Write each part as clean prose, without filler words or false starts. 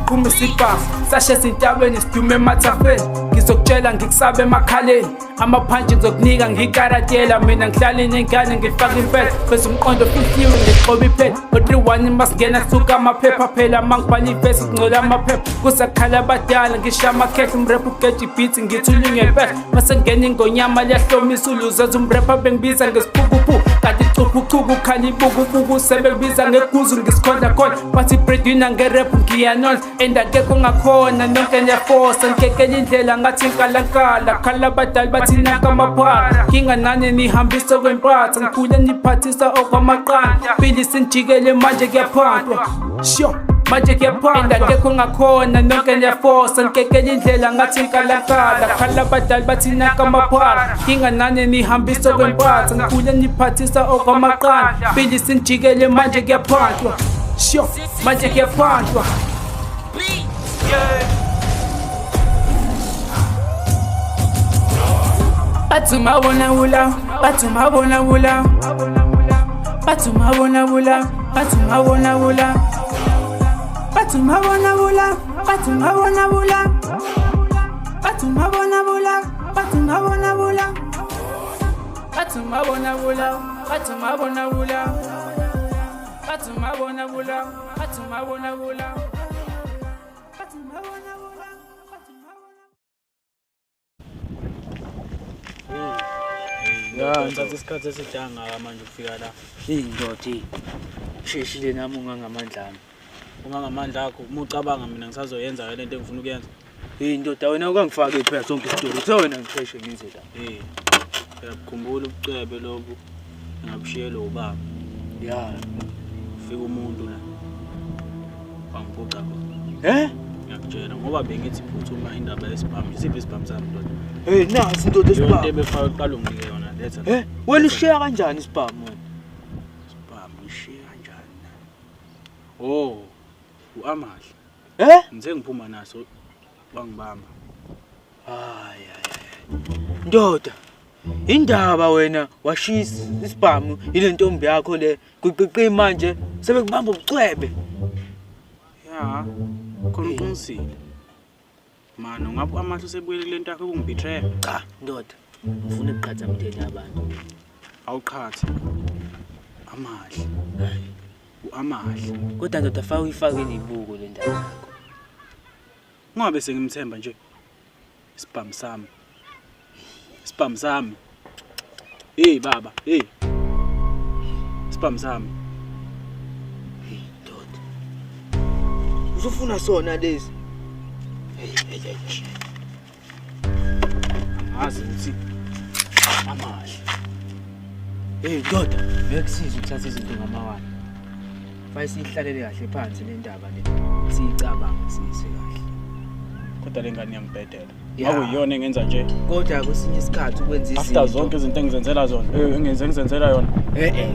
Kumisipa sashe sintabeni sidume emathafeni ngizokutshela ngikusabe emakhaleni amaphanji ngizokunika ngikaratela mina ngihlala nengane ngifaka impela bese umqondo fihliwe ngigqoba iphela o31 masingena suka amaphepha phela mangibhala ivesi ngcola amaphepha kusakhala abadala ngisha amakhehla umrap ugeja beats ngithula ngempela masengena ingonyama liyahlomisa uluzaza umrap bengibiza ngesiphukuphu kanti icukucuku khali ibukubuku sebebiza ngeguzu ngisikhonda khona bathi breadwinner ngerap ngiyanona endakekho ngakhona nonke ngiyafosa ngikekela indlela ngathi nkalankala khala abadala bathi naka amaphara nginganani nihambisa kwempatha ngikhule niphathisa okwamaqanda philisa njikele manje kuyaphantwa sho manje kuyaphanda endakekho ngakhona nonke ngiyafosa ngikekela indlela ngathi nkalankala khala abadala bathi naka amaphara nginganani nihambisa kwempatha ngikhule niphathisa okwamaqanda philisa njikele manje kuyaphantwa sho manje kuyaphantwa Batuma bona wula, batuma bona wula, batuma bona wula, batuma bona wula, batuma bona wula, batuma bona wula, batuma bona wula, batuma bona wula, batuma bona wula, batuma bona wula, batuma bona wula, batuma bona wula. Ya, ngithatha isikhathi esidanga manje ukufika la. Indoda sheshile nami ungangamandla ami. Ungangamandla akho, uma ucabanga mina ngisazoyenza le nto engifuna ukuyenza. Indoda wena ukangifaka phela sonke isitori. Uthe wena ngisheshe ngize la. Uyakukhumbula ubucebe lobu ngabishiyelo ubaba. Ya, Ufika umuntu la. Wangiphuca khona. Ngiyakutshela ngoba bengithi phuthuma indaba yesibhamu. Isiphi isibhamu sami ndoda? Nasi indoda Yonke esibhamu. befaka uqala ungike yona letha. Wena ushiya kanjani isibhamu wena? Isibhamu ishiya kanjani? Oh, uAmahle. Ngize ngiphuma naso bangibamba. Hayi. Ndoda. Indaba wena washisa isibhamu ile ntombi yakho le kuqiqi manje sebekubamba ubucwebe. Ya, khona uqinisile. Mano ngabe uAmahle usebuyele kule nto yakhe ukungibetray. Cha, ndoda. Ngifuna ukuqhatha umndeni yabantu. Awuqhathi. Amahle. uAmahle. Kodwa ndoda faka uyifake nezibuko le ndaba yakho. Ngobe sengimthemba nje. Spam sami. Baba, Spam sami. Ndoda. Uzofuna sona lezi. Azi ukuthi Amahle. Ndoda, ngekusiza ukuthatha izinto ngamawala. Bayisihlalele kahle phansi le ndaba le. Siyicabanga siyise kahle. Kodwa lengane yangibhedela. Akuyiyona engenza nje. Kodwa kwesinye isikhathi ukwenza izinto. After zonke izinto engizenzela zona, ngizenzela yona.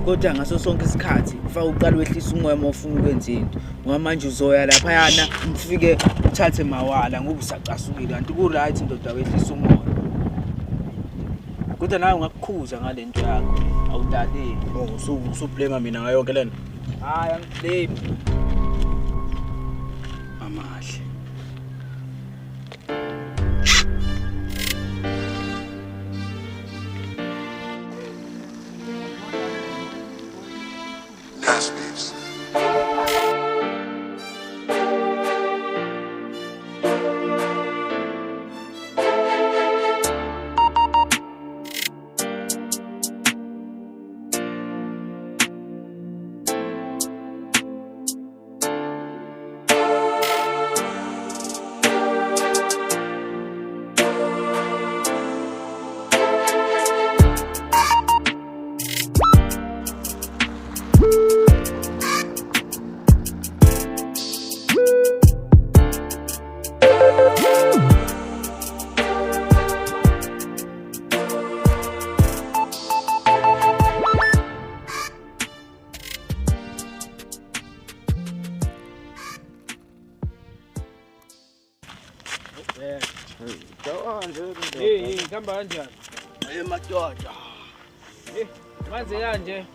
Kodwa ngaso sonke isikhathi ufaka uqala wehlisa umoya uma ufuna ukwenza into. Ngoba manje uzoya lapha yana ufike uthathe mawala ngoba usacasukile kanti ku right ndoda wehlisa umoya. Kodwa nawe ngakukhuza ngale nto yakho. Awudaleli. Usublame mina ngayo yonke lento. Hayi angiblame. Amahle. Nasties. Kamba kanjani? Madoda. Manje kanje.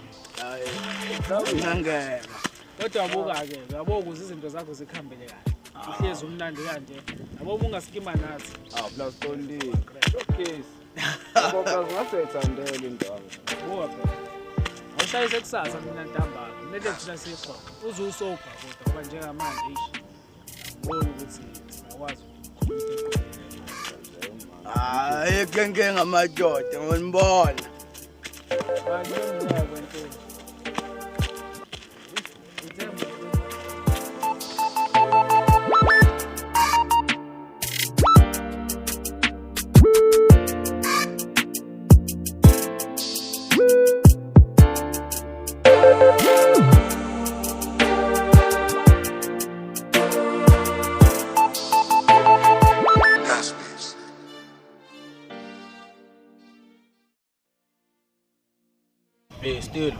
Ngangena. Kodwa buka-ke uyabona ukuze izinto zakho zikhambele kahle. Uhlezi umnandi kanje. Yabo ungasikima nathi. Plus Tondi. Okay. Ngoba ngasethandela indawo. Buka phela. Awushayise kusasa mina ntambama. Kumele thina sikhona. Uze usobha kodwa ngoba njengamanje ishi. Ngibona ukuthi singakwazi ukukhuluma. Hayi kenge ngamadoda ngonibona. Still.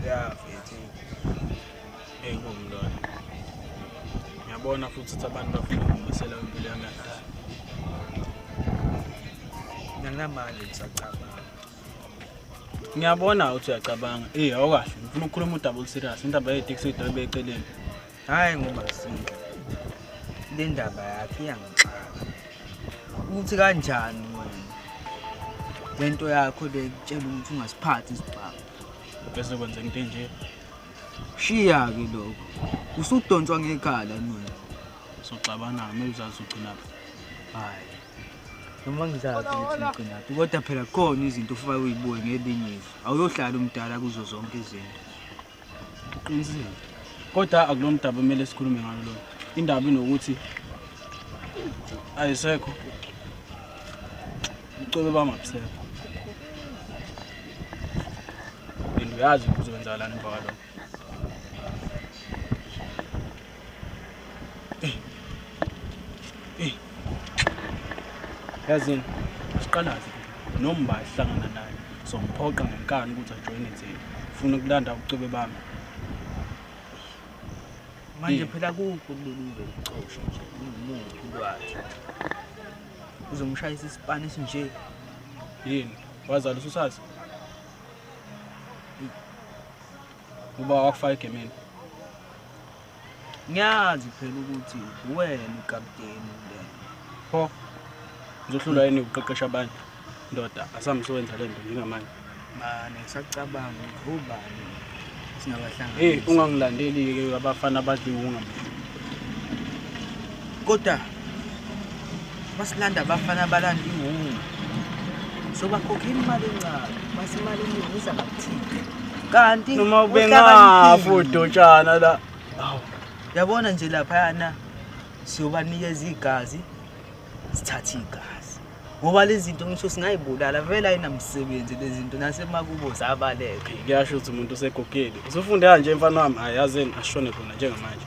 Yeah, mfethu. Ngumlwana. Ngiyabona futhi ukuthi abantu bafuna ukungisela impilo yami kahle. Nginamali ngisacabanga. Ngiyabona ukuthi uyacabanga. Awukahle. Ngifuna ukukhuluma udouble serious. Indaba yetaxi idebe eceleni. Hayi ngoba sindla. Le ndaba yakhe iyangixaka. Ukuthi kanjani wena? Lento yakho lekutshela ukuthi ungasiphathi isibhamu. Bese kwenza into enje. Shiya ke lokho. Usudonswa ngekhala wena. Soxabana nami uzazi ugcina phi. Hayi. Noma ngizazi ukuthi ugcina phi kodwa phela khona izinto ufike uyibuke ngelinye izwi. Awuyohlala umdala kuzo zonke izinto. Qinisile. Kodwa akulomdaba kumele sikhulume ngalo lo. Indaba inokuthi ayisekho. Ucobe bamabisekho. Uyazi ukuzowenzakalani emva kwalokho. Yazini siqalazi noma bahlangana naye somphoqa ngenkani ukuthi ajoyine thina. Ufuna ukulanda ubucebe bami. Manje phela kukho kululuve ucosho nje umuntu lwakhe. Uzomshayisa isipanish nje. Yini? Wazala usazi? Uba wakufaka egemeni. Ngiyazi phela ukuthi wena ukapteni le. Pho. Ngizohlula yini ukuqeqesha abantu? Ndoda asamsebenza le nto njengamanje. Manje ngisacabanga ubani singabahlangana. Ungangilandeli ke abafana abadli ungambi. Kodwa masilanda abafana abalanda ihungu. Sobakhokhela imali encane, masimali eningi izakuthini. Kanti noma ubengafu udotshana la. Yabona nje lapha yana siyobanikeza igazi sithatha igazi. Ngoba lezi zinto ngisho singayibulala vele ayinamsebenzi lezi zinto nasemakubo zabaleke. Ngiyasho ukuthi umuntu usegogeli. Usufunde kanje mfana wami ayazeni ashone khona njengamanje.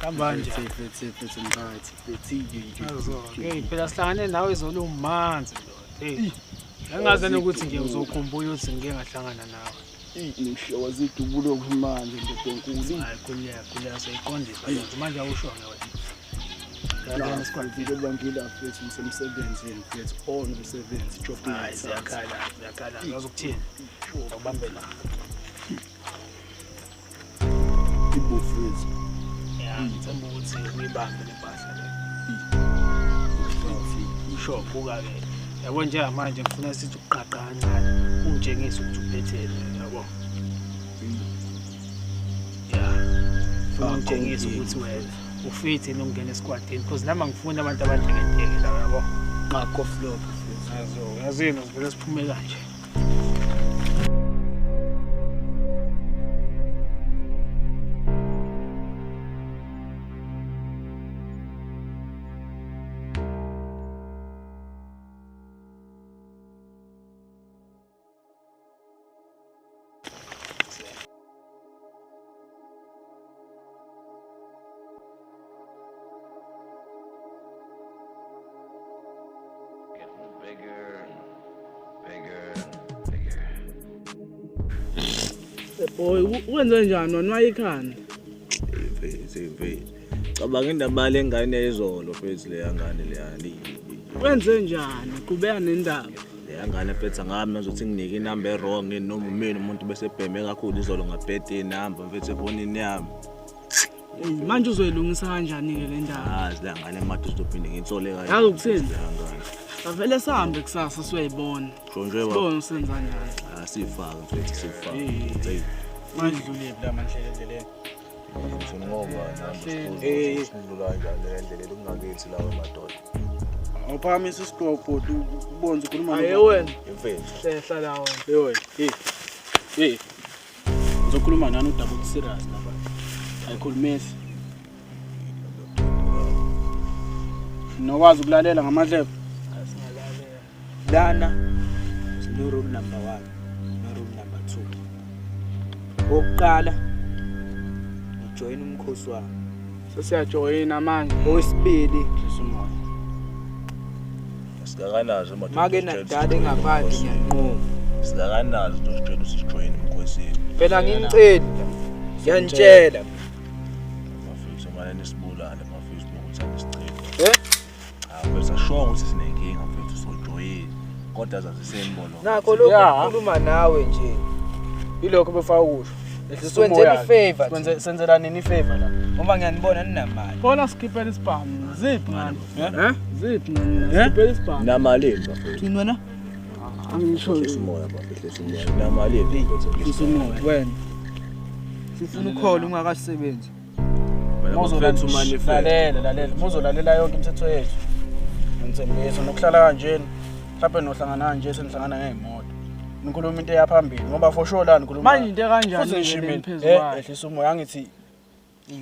Kambanje Fethi mphakathi. Okay phela sihlangane nawe izolo umanzi ndoda. Engaze ukuthi nje uzokhumbula ukuthi ngike ngahlangana nawe. Ngisho wazidubulo kumanje ndoda enkulu. Hayi kuliya seyiqondisa nje manje awushonge wena. Ngiyabona Sikwazile bangila fethi umsebenzini fethi on umsebenzi job night. Ziyakhala ngazokuthini? Awubambe la. Ibufezi. Ngithemba ukuthi uyibambe lempahla le. Usho buka ke. Yabo nje manje ngifuna sithi uqaqa kancane. Ungitshengise ukuthi uphethele yabo. Ungitshengise ukuthi wena ufithi nokungena esikwadini because nama ngifuna abantu abadlekenteke la yabo. Ngakho flop. Yazini ngivele siphume kanje. Boy, wenze njani wena wayikhanda? Mfethu. Cabanga indaba lengane yezolo mfethu le yangane leyani. Wenze njani? Qhubeka nendaba. Leyangane mfethu ngami nazothi nginike inamba errong noma mina umuntu bese bheme kakhulu izolo ngabhede inamba mfethu efonini yami. Manje uzoyilungisa kanjani ke le ndaba? Silangane manje sizophinde ngitsole kahle. Yazi ukuthini? Avele sihambe kusasa siyoyibona. Nje Sibone usenza njani. Sifaka mfethu sifaka. Manje dlulile la manje endleleni. Ngoba sidlula kanjani endleleni kungakithi lawo madoda. Awuphakamisa isigqoko ubonze ukhuluma Hayi wena. Mfethu. Hlehla la wena. wena. Ngizokhuluma nani udaba serious lapha. Ayikhulumisi. Nokwazi ukulalela ngamadlebe. Asingalalela. Lana sine room number 1 no room number 2. Oqala ujoin umkhosi wami. Sesiyajoyina manje. Owesibili Sisumoya. Sikakanazo make nadade ngaphandle ngiyanqoma. Sikakanazo sicela usijoin emkhosini. Phela ngingicela. Ngiyantshela. Mafethu manje nisibulale mafethu ukuthi anisicela. Bese sure ukuthi sinenkinga mfethu sojoyina. Kodwa zazisembono. Nakho lokho ukhuluma nawe nje. Ilokho befaka ukusho. Sikwenzela ifavor. Senzela nini ifavor la? Ngoba ngiyanibona ninamali. Khona sikhiphela isibhamu. Ziphi ngani? Ziphi ngani? Eh? Sikhiphela isibhamu. Namalini bafethu. Thini wena? Angisho Isimoya bafethu isimoya. Namalini mfethu. Sisumoya. Wena. Sifuna ukholwa ungakasebenzi. Mafethu manifest. Lalela. Muzolalela yonke imithetho yethu. Ngithembisa nokuhlala kanjeni. Mhlawumbe nohlangana kanje senihlangana ngezimoto. Nikhuluma into eyaphambili ngoba for sure la nikhuluma. Manje into kanjani futhi ngishimile. phezulu? Ehlisa umoya ngithi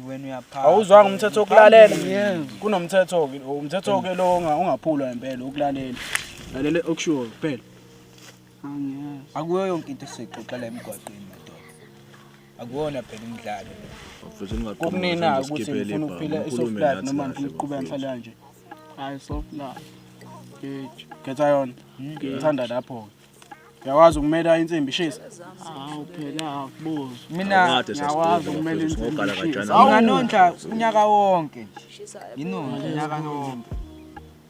Wena uyapha. awuzwanga umthetho okulalela. Yebo. Kunomthetho ke, umthetho ke lo ungaphulwa impela ukulalela. Lalela okushiwo kuphela. Angiyezi. Akuyo yonke into esixoxela emgwaqweni madoda. Akuwona phela umdlalo. Mfethu ningaqhamuki Kukunina ukuthi ngifuna ukuphila isoft life noma ngifuna ukuqhubeka ngihlale kanje. Hayi soft life. Geji. Getha yona. Ngithanda lapho. Uyakwazi ukumela insimbi ishisa. Awu phela akubuzo. Mina Ngiyakwazi ukumela insimbi. nginganondla unyaka wonke. Yinondla unyaka wonke.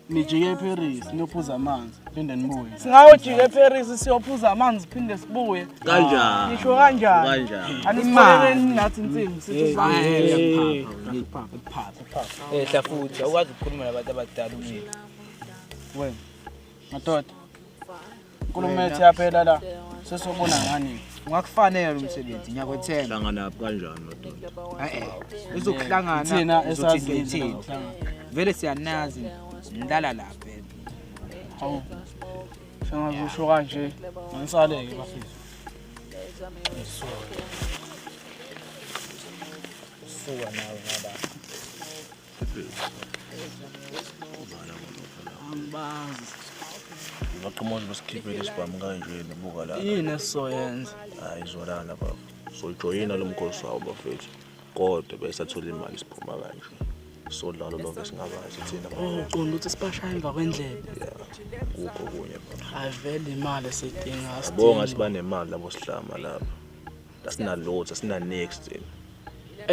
Nijike eParis niyophuza amanzi phinde nibuye. Singawujika eParis siyophuza amanzi phinde sibuye. Kanjani? Ngisho kanjani? Kanjani? Anifolele nathi insimbi sithi Ehla futhi awukwazi ukukhuluma nabantu abadala umini. Wena. Madoda. Nkulumo ethi yaphela la. Sesobona ngani? Ungakufanele lo msebenzi ngiyakwethemba. Hlangana kanjani madoda? Uzokuhlangana Thina uzothi esazi ngithini. Vele siyanazi ndala lapha. hawu. Sengakusho kanje. Ngisaleke bafisi. Suka nawe ngaba. Angibazi. Ngaqhamuka besikhiphele isibhamu kanje nebuka la. Yini esizoyenza? Hayi izolana baba. Sojoyina lo mkhosi wawo bafethu. Kodwa bese athola imali siphuma kanje. Sodlala lonke singabazi thina. Uqonda ukuthi sipashaya emva kwendlebe. Kukho kunye baba. Hayi vele imali esidinga Bonga sibanemali labo sihlama lapha. Asina loads, asina next.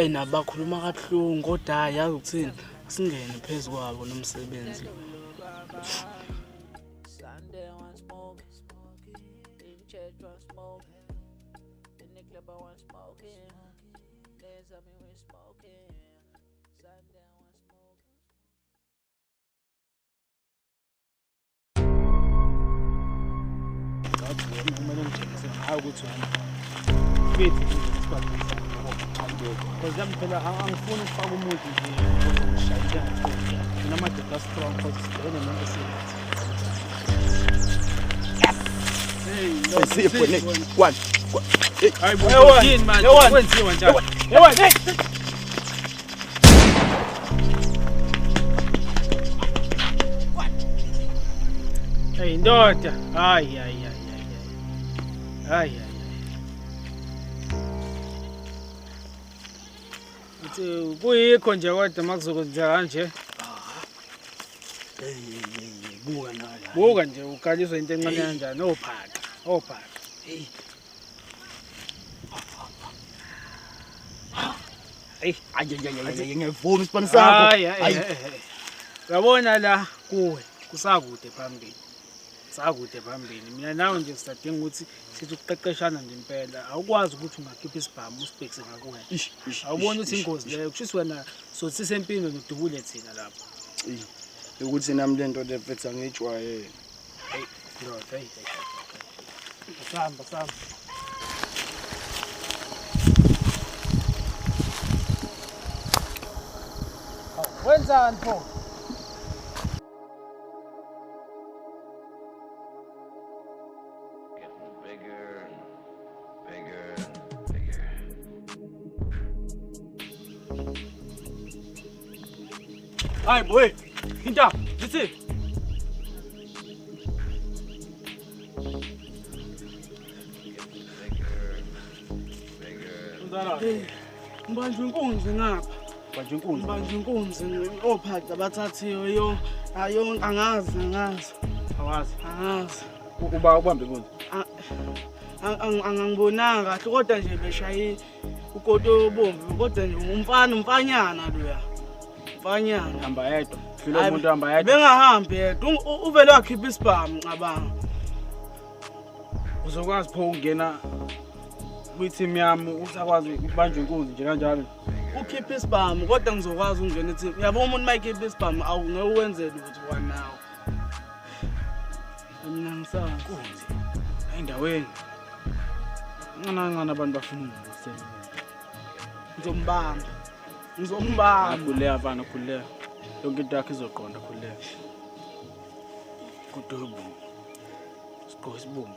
nabakhuluma kabuhlungu kodwa hayi yazi ukuthini singene phezulu kwabo nomsebenzi. Sunday one smoke, in church one smoke, in the club I want smoking, there's something we smoking. Sunday one smoke. Kumele ngitshengise hayi ukuthi wena. Fithi isibhamu. Kodwa phela angifuni ukufaka umuntu nje ngishayela nje. Mina madoda strong futhi sibhekene nento serious. Sipho ne. One. Hayi bo. Yini manje? Kwenziwa njalo. Hey. Hey ndoda. Hayi. Uthi kuyikho nje kodwa makuzokwenzeka kanje. buka nayo. Buka nje ukaliswa into encane kanjani ophaka. Hey. Hey, Ayi ngiyavuma isipani sakho. hayi. Uyabona la kuwe kusakude phambili. Sakude phambili. Mina nawe nje sisadinga ukuthi sithi ukuqeqeshana nje impela. Awukwazi ukuthi ungakhipha isibhamu usibhekise ngakuwena. Awubona ukuthi ingozi leyo kushisa wena sothi sisempini nodubule thina lapha. Ukuthi nami lento lefethu angijwayele. Hey, ndoda, hey. Samba. Wenzani pho? Hayi boy, hinta, lithi. Mbanjwe inkunzi ngapha. Manje inkunzi. Mbanjwe inkunzi ophaka bathathiwe yo. Ayo angazi. Awazi. Angazi. Uba ubambe inkunzi. Angangibonanga kahle kodwa nje beshaye ukoto bombi kodwa nje umfanyana loya. Mfanyana. Hamba yedwa. Hlilo umuntu hamba yedwa. Bengahambi yedwa. Uvele wakhipha isibhamu ngicabanga. Uzokwazi pho ukungena kwi-team yami usakwazi ukubanjwa inkunzi nje kanjalo. Ukhipha isibhamu kodwa ngizokwazi ukungena eteam. Yabona umuntu mayikhipha isibhamu awungeke uwenze lutho kwanawo. Mina ngisazi Inkunzi. Endaweni. Ncancancane abantu bafuna ukusebenza. Ngizombamba. Khuleka mfana khuleka. Yonke into yakho izoqonda khuleka. Kudubu. Sigqoke isibumbu.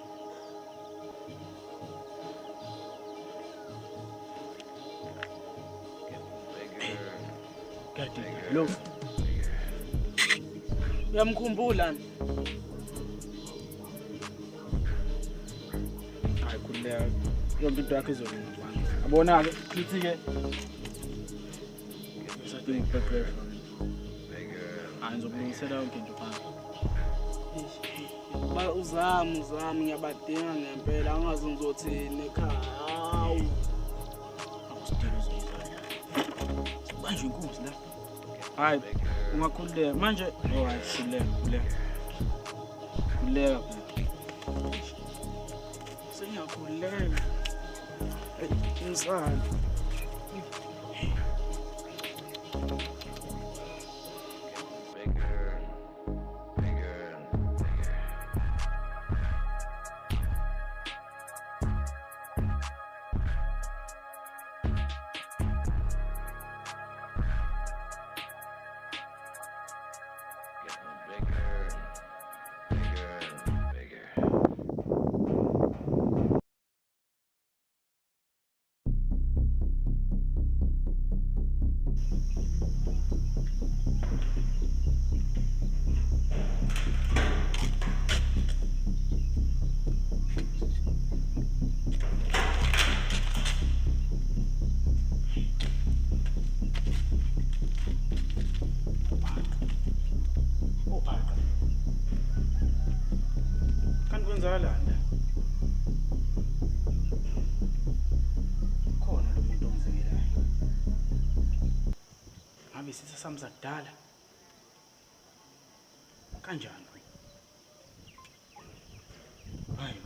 Kati lo. Uyamkhumbula nje. Hayi khuleka. Yonke into yakho izoqonda. Abona ke lithi ke sathi prepare. Ngizobuyisela yonke into phansi. Uzami ngiyabadinga ngempela angazi ngizothini ekhaya. Hawu. Akusidinga uzizana. Banjwe inkunzi la. Hayi ungakhululeka manje alright khuleka. Sengiyakhuleka. Ngisala. Kwenzakalani? Khona lo muntu ongizekelayo. Ngabe sithe sami sakudala. Kanjani? Hayi.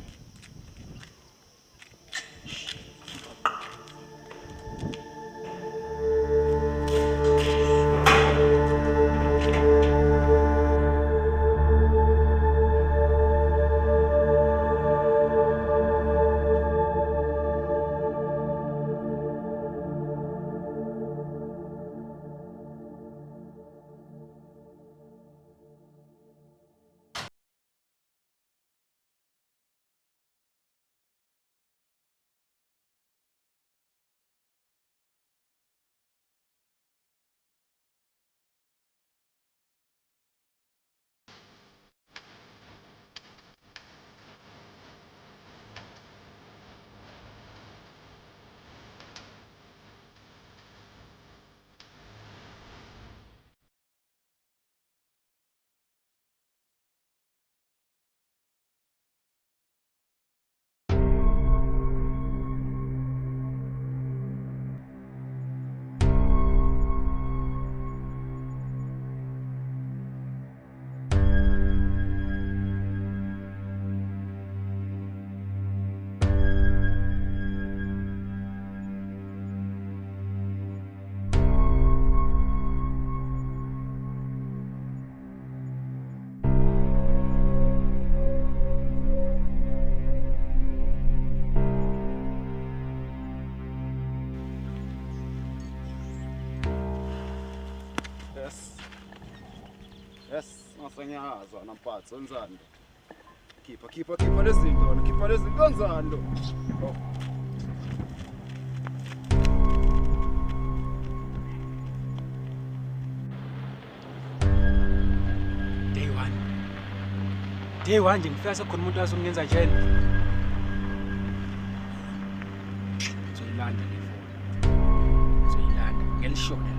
ngiyazwa namphatsi wenzani lo? Khipha lezi zinto wena, khipha lezi zinto wenzani lo? Oh. Day one nje ngifika sekhona umuntu wasungenza njena. Ngizoyilanda le phone. Ngizoyilanda ngelishona.